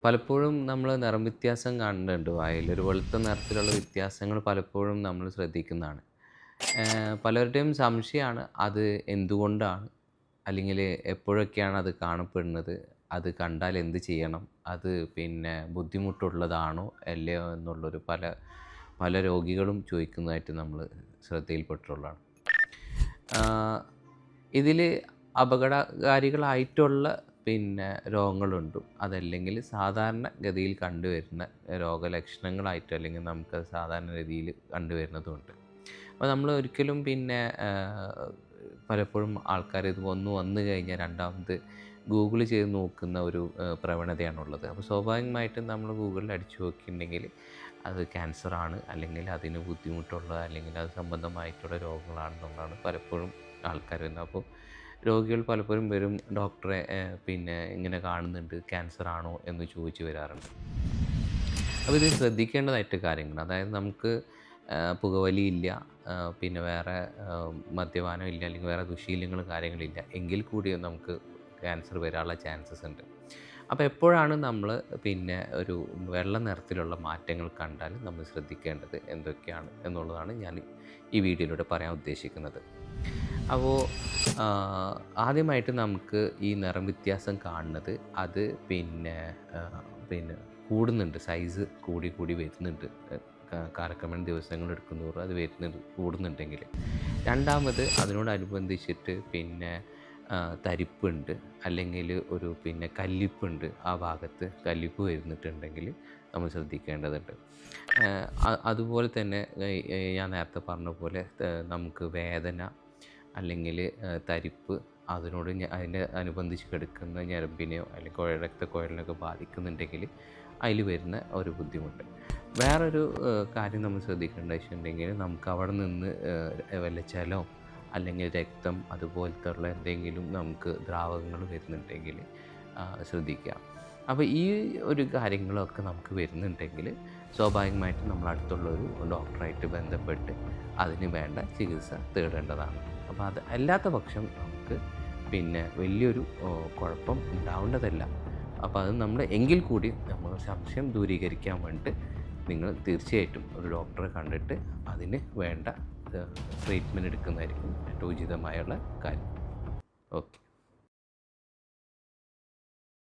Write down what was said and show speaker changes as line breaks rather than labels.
പലപ്പോഴും നമ്മൾ നിറം വ്യത്യാസം കാണുന്നുണ്ട് വായിൽ. ഒരു വെളുത്ത നിറത്തിലുള്ള വ്യത്യാസങ്ങൾ പലപ്പോഴും നമ്മൾ ശ്രദ്ധിക്കുന്നതാണ്. പലരുടെയും സംശയമാണ് അത് എന്തുകൊണ്ടാണ്? അല്ലെങ്കിൽ എപ്പോഴൊക്കെയാണ് അത് കാണപ്പെടുന്നത്? അത് കണ്ടാൽ എന്ത് ചെയ്യണം? അത് പിന്നെ ബുദ്ധിമുട്ടുള്ളതാണോ? അല്ലയോ എന്നുള്ളൊരു പല പല രോഗികളും ചോദിക്കുന്നതായിട്ട് നമ്മൾ ശ്രദ്ധയിൽപ്പെട്ടിട്ടുള്ളതാണ്. ഇതിൽ അപകടകാരികളായിട്ടുള്ള രോഗങ്ങളുണ്ട്. അതല്ലെങ്കിൽ സാധാരണ ഗതിയിൽ കണ്ടുവരുന്ന രോഗലക്ഷണങ്ങളായിട്ട് അല്ലെങ്കിൽ നമുക്കത് സാധാരണ രീതിയിൽ കണ്ടുവരുന്നതുമുണ്ട്. അപ്പോൾ നമ്മൾ ഒരിക്കലും പലപ്പോഴും ആൾക്കാർ ഇത് ഒന്ന് വന്നു കഴിഞ്ഞാൽ രണ്ടാമത് ഗൂഗിൾ ചെയ്ത് നോക്കുന്ന ഒരു പ്രവണതയാണുള്ളത്. അപ്പോൾ സ്വാഭാവികമായിട്ടും നമ്മൾ ഗൂഗിളിൽ അടിച്ചു നോക്കിയിട്ടുണ്ടെങ്കിൽ അത് ക്യാൻസറാണ്, അല്ലെങ്കിൽ അതിന് ബുദ്ധിമുട്ടുള്ള അല്ലെങ്കിൽ അത് സംബന്ധമായിട്ടുള്ള രോഗങ്ങളാണെന്നുള്ളതാണ് പലപ്പോഴും ആൾക്കാർ വരുന്നത്. അപ്പോൾ രോഗികൾ പലപ്പോഴും വരും, ഡോക്ടറെ ഇങ്ങനെ കാണുന്നുണ്ട്, ക്യാൻസർ ആണോ എന്ന് ചോദിച്ചു വരാറുണ്ട്. അപ്പോൾ ഇത് ശ്രദ്ധിക്കേണ്ടതായിട്ട് കാര്യങ്ങൾ, അതായത് നമുക്ക് പുകവലിയില്ല, വേറെ മദ്യപാനം ഇല്ല, അല്ലെങ്കിൽ വേറെ ദുശീലങ്ങളും കാര്യങ്ങളില്ല എങ്കിൽ കൂടി നമുക്ക് ക്യാൻസർ വരാനുള്ള ചാൻസസ് ഉണ്ട്. അപ്പോൾ എപ്പോഴാണ് നമ്മൾ ഒരു വെള്ള നിറത്തിലുള്ള മാറ്റങ്ങൾ കണ്ടാൽ നമ്മൾ ശ്രദ്ധിക്കേണ്ടത് എന്തൊക്കെയാണ് എന്നുള്ളതാണ് ഞാൻ ഈ വീഡിയോയിലൂടെ പറയാൻ ഉദ്ദേശിക്കുന്നത്. അപ്പോൾ ആദ്യമായിട്ട് നമുക്ക് ഈ നിറം വ്യത്യാസം കാണുന്നത് അത് കൂടുന്നുണ്ട്, സൈസ് കൂടി വരുന്നുണ്ട്. കാലക്രമേണ ദിവസങ്ങൾ എടുക്കുന്നതോറും അത് കൂടുന്നുണ്ടെങ്കിൽ. രണ്ടാമത് അതിനോടനുബന്ധിച്ചിട്ട് തരിപ്പുണ്ട്, അല്ലെങ്കിൽ ഒരു കല്ലിപ്പുണ്ട്, ആ ഭാഗത്ത് കല്ലിപ്പ് വരുന്നിട്ടുണ്ടെങ്കിൽ നമ്മൾ ശ്രദ്ധിക്കേണ്ടതുണ്ട്. അതുപോലെ തന്നെ ഞാൻ നേരത്തെ പറഞ്ഞ പോലെ നമുക്ക് വേദന അല്ലെങ്കിൽ തരിപ്പ് അതിനെ അനുബന്ധിച്ച് കിടക്കുന്ന ഞരമ്പിനെയോ അല്ലെങ്കിൽ രക്തക്കുഴലിനെയൊക്കെ ബാധിക്കുന്നുണ്ടെങ്കിൽ അതിൽ വരുന്ന ഒരു ബുദ്ധിമുട്ട്. വേറൊരു കാര്യം നമ്മൾ ശ്രദ്ധിക്കേണ്ടത് വെച്ചിട്ടുണ്ടെങ്കിൽ നമുക്ക് അവിടെ നിന്ന് വല്ല ജലം അല്ലെങ്കിൽ രക്തം അതുപോലത്തെ ഉള്ള എന്തെങ്കിലും നമുക്ക് ദ്രാവകങ്ങൾ വരുന്നുണ്ടെങ്കിൽ ശ്രദ്ധിക്കുക. അപ്പോൾ ഈ ഒരു കാര്യങ്ങളൊക്കെ നമുക്ക് വരുന്നുണ്ടെങ്കിൽ സ്വാഭാവികമായിട്ടും നമ്മൾ അടുത്തുള്ളൊരു ഡോക്ടറായിട്ട് ബന്ധപ്പെട്ട് അതിന് വേണ്ട ചികിത്സ തേടേണ്ടതാണ്. അപ്പോൾ അത് അല്ലാത്ത പക്ഷം നമുക്ക് വലിയൊരു കുഴപ്പം ഉണ്ടാവേണ്ടതല്ല. അപ്പോൾ അത് നമ്മൾ എങ്കിൽ കൂടി നമ്മൾ സംശയം ദൂരീകരിക്കാൻ വേണ്ടിയിട്ട് നിങ്ങൾ തീർച്ചയായിട്ടും ഒരു ഡോക്ടറെ കണ്ടിട്ട് അതിന് വേണ്ട ട്രീറ്റ്മെൻറ്റ് എടുക്കുന്നതായിരിക്കും ഏറ്റവും ഉചിതമായുള്ള കാര്യം. ഓക്കെ.